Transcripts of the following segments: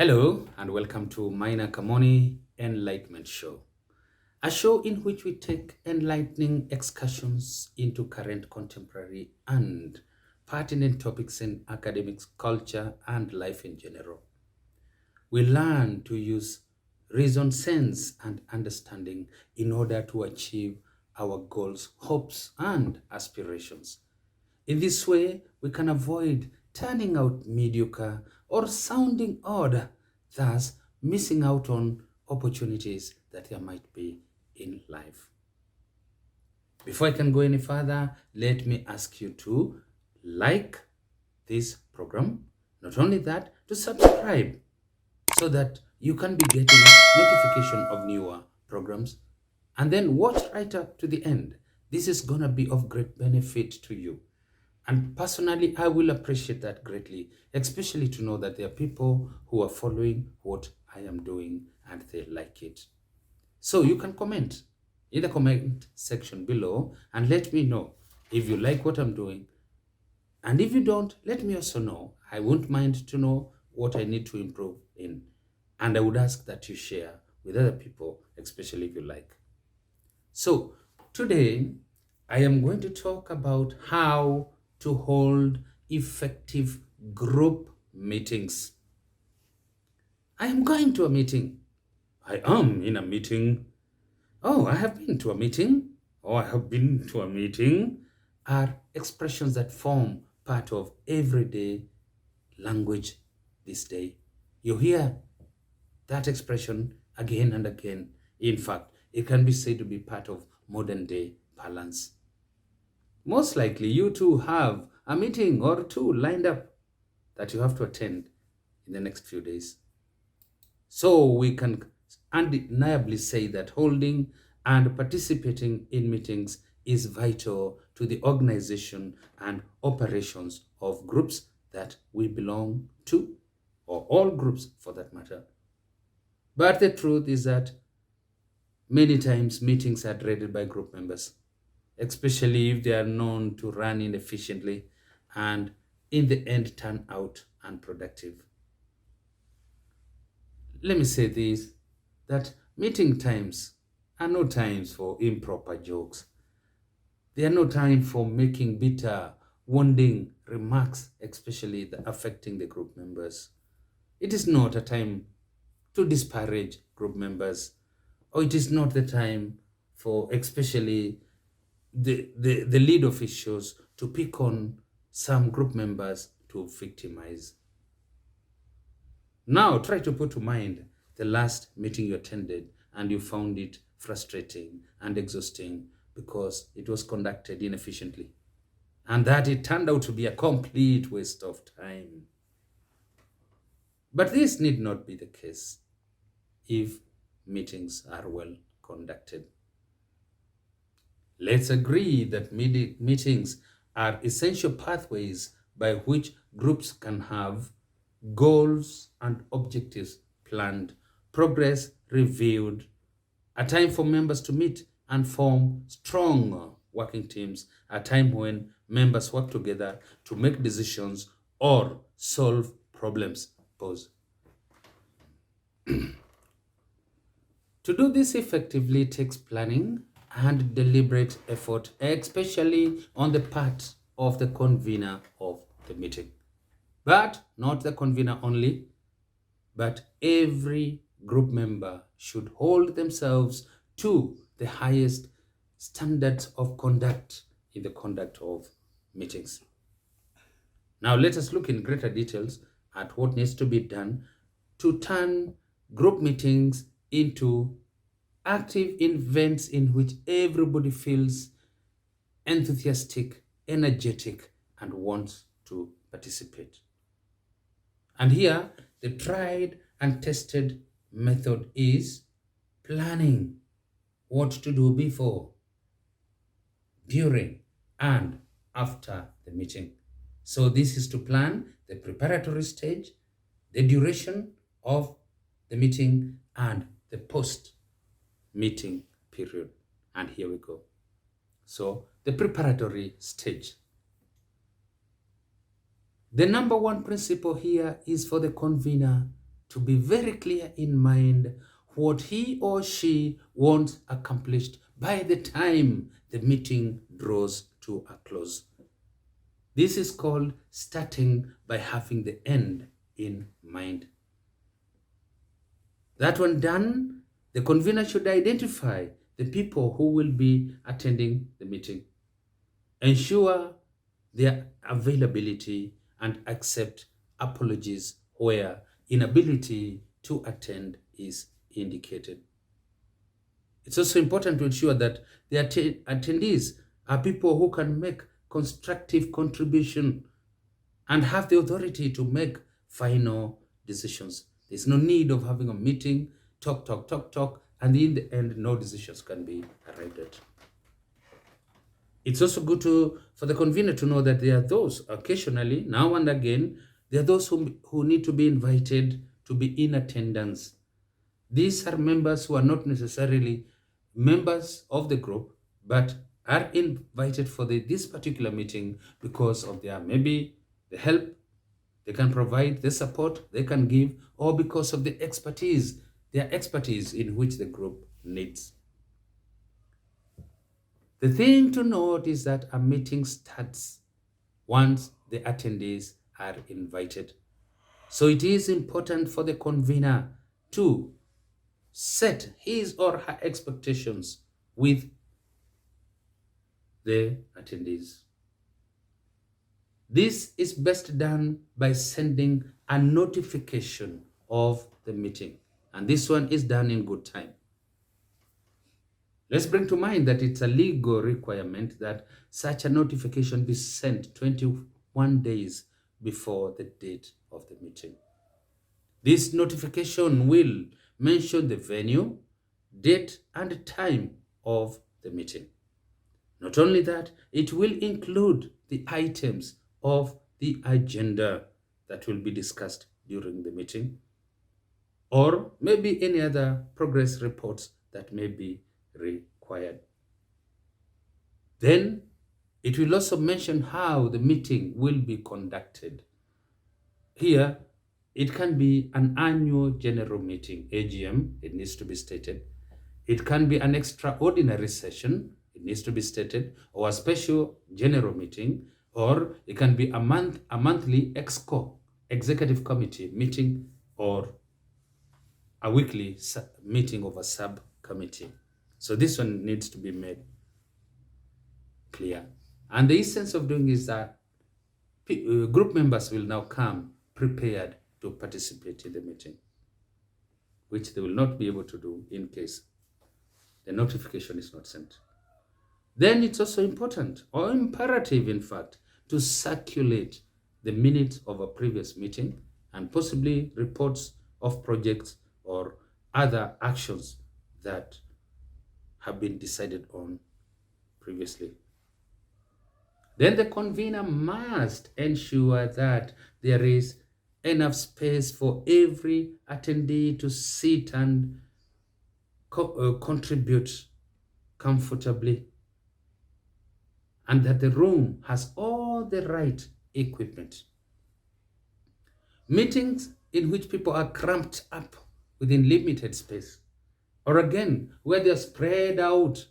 Hello and welcome to Maina Kamoni Enlightenment Show, a show in which we take enlightening excursions into current, contemporary, and pertinent topics in academics, culture, and life in general. We learn to use reason, sense, and understanding in order to achieve our goals, hopes, and aspirations. In this way, we can avoid turning out mediocre or sounding odd, thus missing out on opportunities that there might be in life. Before I can go any further, let me ask you to like this program. Not only that, to subscribe so that you can be getting notification of newer programs, and then watch right up to the end. This is going to be of great benefit to you. And personally, I will appreciate that greatly, especially to know that there are people who are following what I am doing and they like it. So you can comment in the comment section below and let me know if you like what I'm doing. And if you don't, let me also know. I won't mind to know what I need to improve in. And I would ask that you share with other people, especially if you like. So today, I am going to talk about how to hold effective group meetings. I am going to a meeting. I am in a meeting. Oh, I have been to a meeting. Oh, I have been to a meeting are expressions that form part of everyday language this day. You hear that expression again and again. In fact, it can be said to be part of modern day parlance. Most likely, you too have a meeting or two lined up that you have to attend in the next few days. So we can undeniably say that holding and participating in meetings is vital to the organization and operations of groups that we belong to, or all groups for that matter. But the truth is that many times meetings are dreaded by group members, especially if they are known to run inefficiently and in the end turn out unproductive. Let me say this, that meeting times are no times for improper jokes. They are no time for making bitter, wounding remarks, especially affecting the group members. It is not a time to disparage group members, or it is not the time for especially the lead officials to pick on some group members to victimize. Now try to put to mind the last meeting you attended and you found it frustrating and exhausting because it was conducted inefficiently and that it turned out to be a complete waste of time. But this need not be the case if meetings are well conducted. Let's agree that meetings are essential pathways by which groups can have goals and objectives planned, progress reviewed, a time for members to meet and form strong working teams, a time when members work together to make decisions or solve problems posed. To do this effectively takes planning and deliberate effort, especially on the part of the convener of the meeting. But not the convener only, but every group member should hold themselves to the highest standards of conduct in the conduct of meetings. Now let us look in greater details at what needs to be done to turn group meetings into active events in which everybody feels enthusiastic, energetic, and wants to participate. And here, the tried and tested method is planning what to do before, during, and after the meeting. So this is to plan the preparatory stage, the duration of the meeting, and the post-meeting period. And here we go. So the preparatory stage. The number one principle here is for the convener to be very clear in mind what he or she wants accomplished by the time the meeting draws to a close. This is called starting by having the end in mind. That one done, the convener should identify the people who will be attending the meeting, ensure their availability, and accept apologies where inability to attend is indicated. It's also important to ensure that the attendees are people who can make constructive contribution and have the authority to make final decisions. There's no need of having a meeting, talk, and in the end, no decisions can be arrived at. It's also good for the convener to know that there are those occasionally, now and again, there are those who need to be invited to be in attendance. These are members who are not necessarily members of the group, but are invited for this particular meeting because of maybe the help they can provide, the support they can give, or because of their expertise in which the group needs. The thing to note is that a meeting starts once the attendees are invited. So it is important for the convener to set his or her expectations with the attendees. This is best done by sending a notification of the meeting, and this one is done in good time. Let's bring to mind that it's a legal requirement that such a notification be sent 21 days before the date of the meeting. This notification will mention the venue, date, and time of the meeting. Not only that, it will include the items of the agenda that will be discussed during the meeting, or maybe any other progress reports that may be required. Then it will also mention how the meeting will be conducted. Here, it can be an annual general meeting, AGM, it needs to be stated. It can be an extraordinary session, it needs to be stated, or a special general meeting, or it can be a monthly EXCO, executive committee meeting, or a weekly meeting of a subcommittee. So this one needs to be made clear. And the essence of doing is that group members will now come prepared to participate in the meeting, which they will not be able to do in case the notification is not sent. Then it's also important, or imperative in fact, to circulate the minutes of a previous meeting and possibly reports of projects or other actions that have been decided on previously. Then the convener must ensure that there is enough space for every attendee to sit and contribute comfortably, and that the room has all the right equipment. Meetings in which people are cramped up within limited space, or again, where they're spread out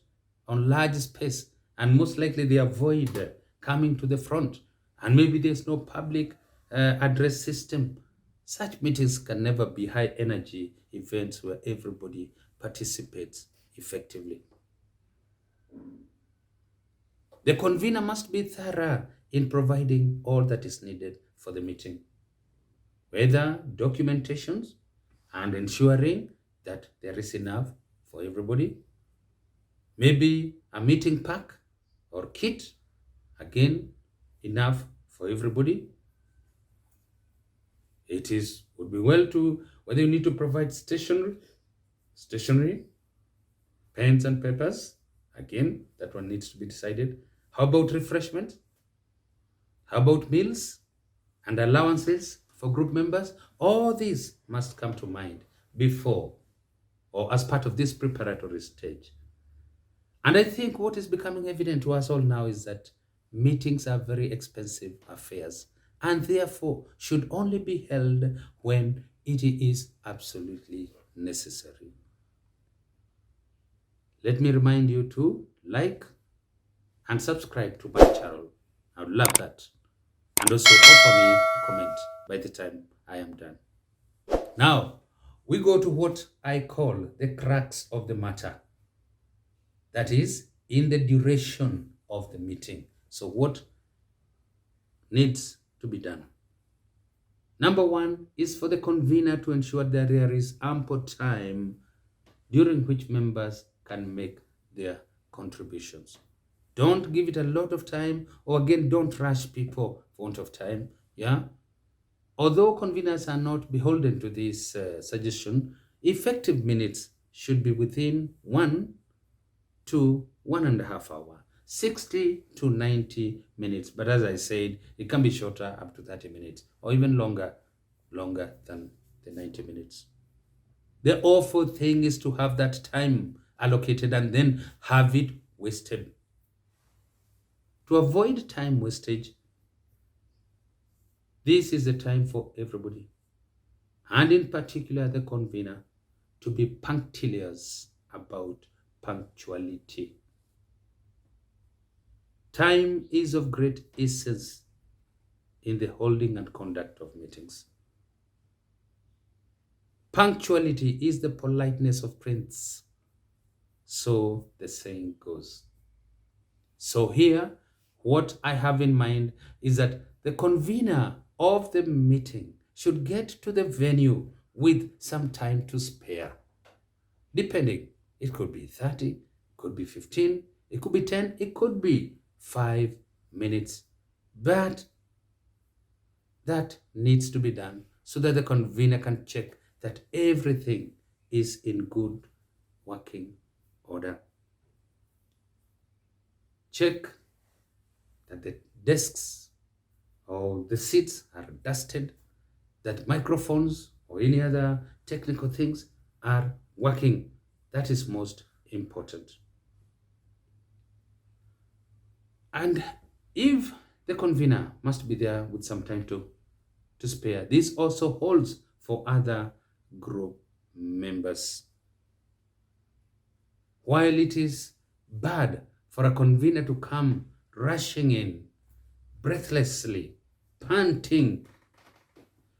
on large space, and most likely they avoid coming to the front, and maybe there's no public address system. Such meetings can never be high energy events where everybody participates effectively. The convener must be thorough in providing all that is needed for the meeting, whether documentations and ensuring that there is enough for everybody, maybe a meeting pack or kit, again, enough for everybody. Would be well to, whether you need to provide stationery, pens and papers, again, that one needs to be decided. How about refreshment? How about meals and allowances for group members? All these must come to mind before or as part of this preparatory stage. And I think what is becoming evident to us all now is that meetings are very expensive affairs, and therefore should only be held when it is absolutely necessary. Let me remind you to like and subscribe to my channel. I would love that. And also offer me a comment by the time I am done. Now, we go to what I call the crux of the matter. That is, in the duration of the meeting. So, what needs to be done? Number one is for the convener to ensure that there is ample time during which members can make their contributions. Don't give it a lot of time, or again, don't rush people for want of time. Yeah. Although conveners are not beholden to this suggestion, effective minutes should be within 1 to 1.5 hours, 60 to 90 minutes. But as I said, it can be shorter, up to 30 minutes, or even longer than the 90 minutes. The awful thing is to have that time allocated and then have it wasted. To avoid time wastage, this is the time for everybody, and in particular the convener, to be punctilious about punctuality. Time is of great essence in the holding and conduct of meetings. Punctuality is the politeness of prince, so the saying goes. So here, what I have in mind is that the convener of the meeting should get to the venue with some time to spare. Depending, it could be 30, it could be 15, it could be 10, it could be 5 minutes. But that needs to be done so that the convener can check that everything is in good working order. Check that the desks or the seats are dusted, that microphones or any other technical things are working. That is most important. And if the convener must be there with some time to spare, this also holds for other group members. While it is bad for a convener to come rushing in, breathlessly, panting,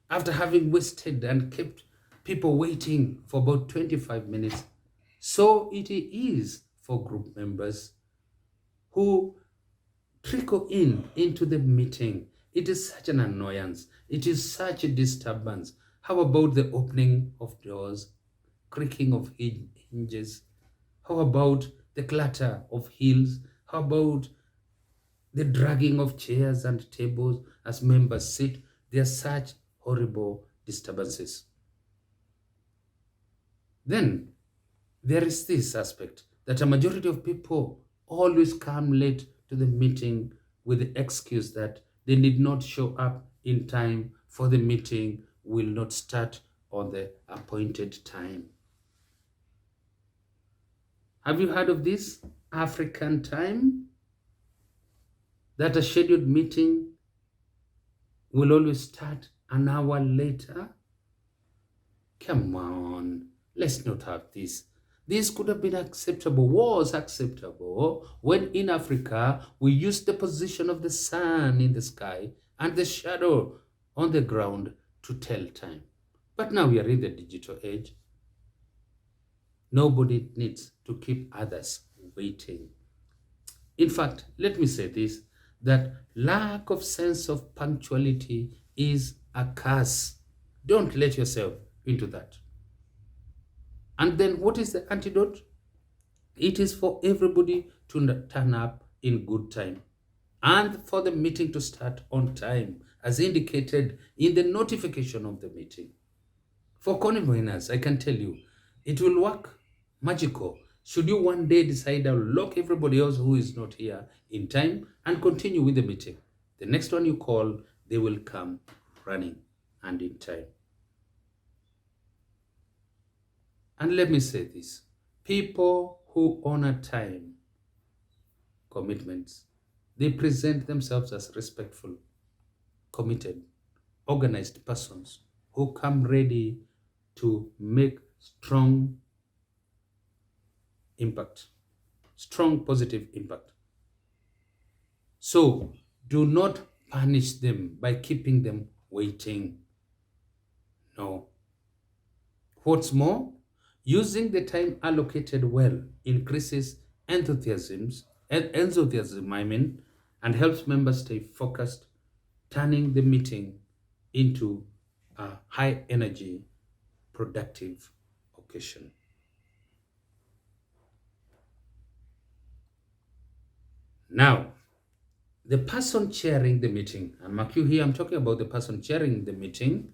after having wasted and kept people waiting for about 25 minutes, so it is for group members who trickle in into the meeting. It is such an annoyance. It is such a disturbance. How about the opening of doors, creaking of hinges? How about the clatter of heels? How about the dragging of chairs and tables as members sit? They are such horrible disturbances. Then there is this aspect that a majority of people always come late to the meeting with the excuse that they did not show up in time, for the meeting will not start on the appointed time. Have you heard of this African time? That a scheduled meeting will always start an hour later? Come on, let's not have this. This could have been acceptable, was acceptable, when in Africa we used the position of the sun in the sky and the shadow on the ground to tell time. But now we are in the digital age. Nobody needs to keep others waiting. In fact, let me say this, that lack of sense of punctuality is a curse. Don't let yourself into that. And then what is the antidote? It is for everybody to turn up in good time and for the meeting to start on time, as indicated in the notification of the meeting. For conveners, I can tell you, it will work magical. Should you one day decide to lock everybody else who is not here in time and continue with the meeting, the next one you call, they will come running and in time. And let me say this, people who honor time commitments, they present themselves as respectful, committed, organized persons who come ready to make strong impact, strong positive impact. So do not punish them by keeping them waiting. No. What's more, using the time allocated well increases enthusiasm, and helps members stay focused, turning the meeting into a high energy, productive occasion. Now, the person chairing the meeting, and mark you here, I'm talking about the person chairing the meeting,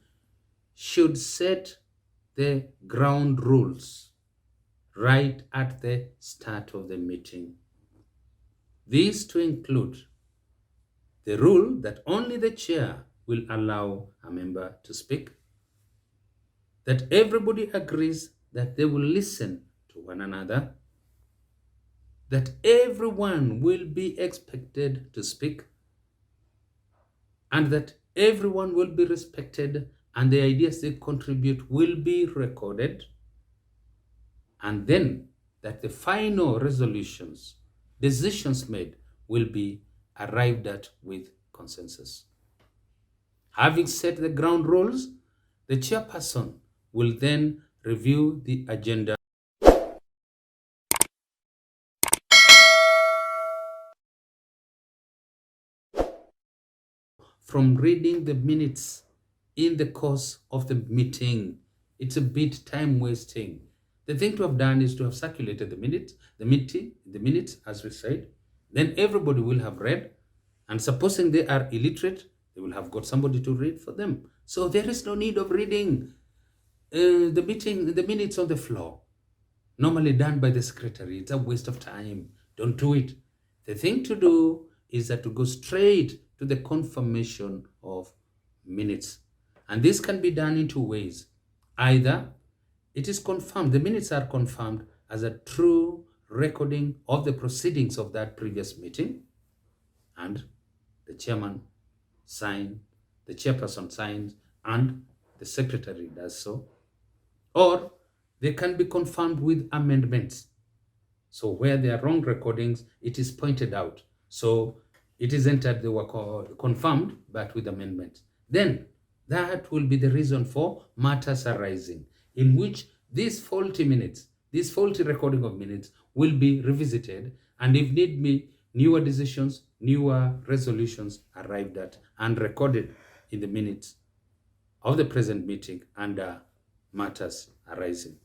should set the ground rules right at the start of the meeting. These to include the rule that only the chair will allow a member to speak, that everybody agrees that they will listen to one another, that everyone will be expected to speak, and that everyone will be respected and the ideas they contribute will be recorded, and then that the final decisions made, will be arrived at with consensus. Having set the ground rules, the chairperson will then review the agenda from reading the minutes in the course of the meeting. It's a bit time wasting. The thing to have done is to have circulated the minutes, as we said. Then everybody will have read, and supposing they are illiterate, they will have got somebody to read for them. So there is no need of reading the minutes on the floor, normally done by the secretary. It's a waste of time. Don't do it. The thing to do is that to go straight to the confirmation of minutes. And this can be done in two ways. Either it is confirmed, the minutes are confirmed as a true recording of the proceedings of that previous meeting, and the chairperson signs, and the secretary does so. Or they can be confirmed with amendments. So where there are wrong recordings, it is pointed out. So it is entered, they were confirmed, but with amendments. Then that will be the reason for matters arising, in which these faulty recording of minutes will be revisited, and if need be, newer decisions, newer resolutions arrived at and recorded in the minutes of the present meeting under matters arising.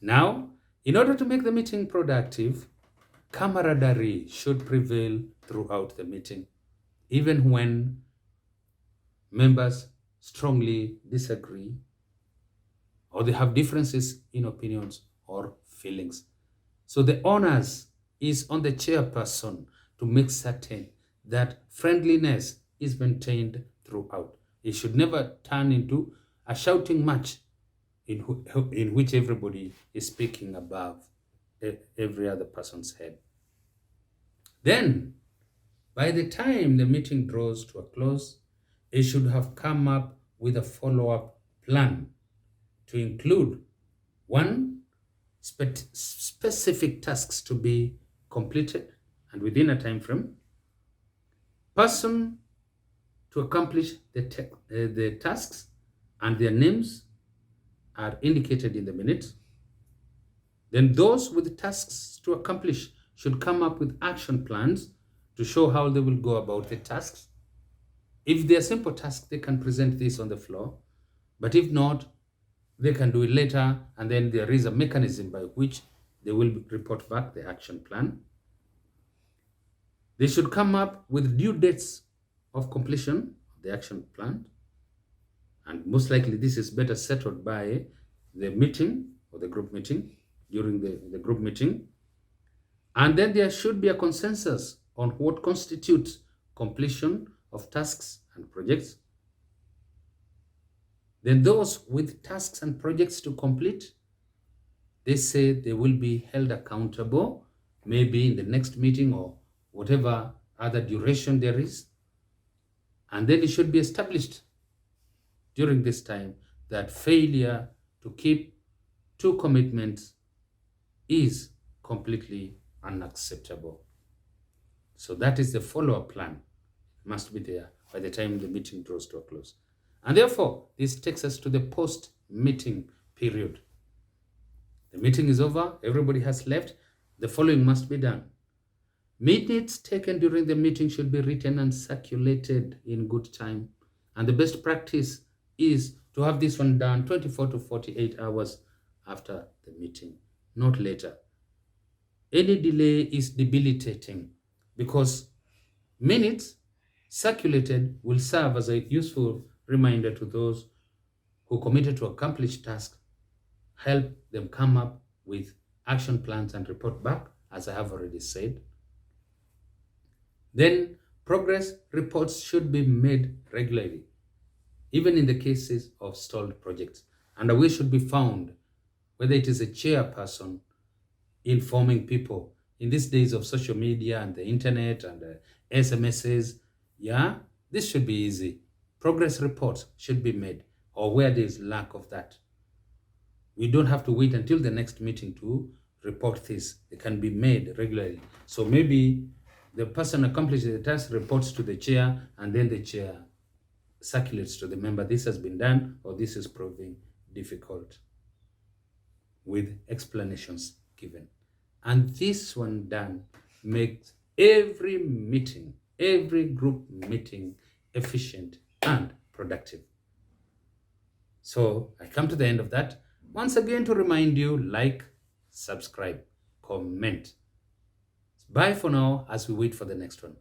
Now, in order to make the meeting productive, camaraderie should prevail throughout the meeting, even when members strongly disagree or they have differences in opinions or feelings. So the onus is on the chairperson to make certain that friendliness is maintained throughout. It should never turn into a shouting match in which everybody is speaking above every other person's head. Then, by the time the meeting draws to a close, it should have come up with a follow-up plan to include one, specific tasks to be completed and within a time frame, person to accomplish the tasks, and their names are indicated in the minutes. Then those with tasks to accomplish should come up with action plans to show how they will go about the tasks. If they're simple tasks, they can present this on the floor. But if not, they can do it later, and then there is a mechanism by which they will report back the action plan. They should come up with due dates of completion of the action plan. And most likely this is better settled by the meeting or the group meeting, during the group meeting. And then there should be a consensus on what constitutes completion of tasks and projects. Then those with tasks and projects to complete, they say they will be held accountable, maybe in the next meeting or whatever other duration there is. And then it should be established during this time that failure to keep to commitments is completely unacceptable. So that is the follow-up plan. It must be there by the time the meeting draws to a close. And therefore, this takes us to the post-meeting period. The meeting is over, everybody has left. The following must be done. Minutes taken during the meeting should be written and circulated in good time. And the best practice is to have this one done 24 to 48 hours after the meeting, not later. Any delay is debilitating because minutes circulated will serve as a useful reminder to those who committed to accomplish tasks, help them come up with action plans and report back, as I have already said. Then progress reports should be made regularly, even in the cases of stalled projects. And a way should be found, whether it is a chairperson informing people in these days of social media and the internet and the SMSs. Yeah, this should be easy. Progress reports should be made, or where there is lack of that. We don't have to wait until the next meeting to report this. It can be made regularly. So maybe the person accomplishes the task, reports to the chair, and then the chair circulates to the member, this has been done, or this is proving difficult, with explanations given. And this one done makes every meeting, every group meeting efficient and productive. So I come to the end of that. Once again, to remind you, like, subscribe, comment. Bye for now as we wait for the next one.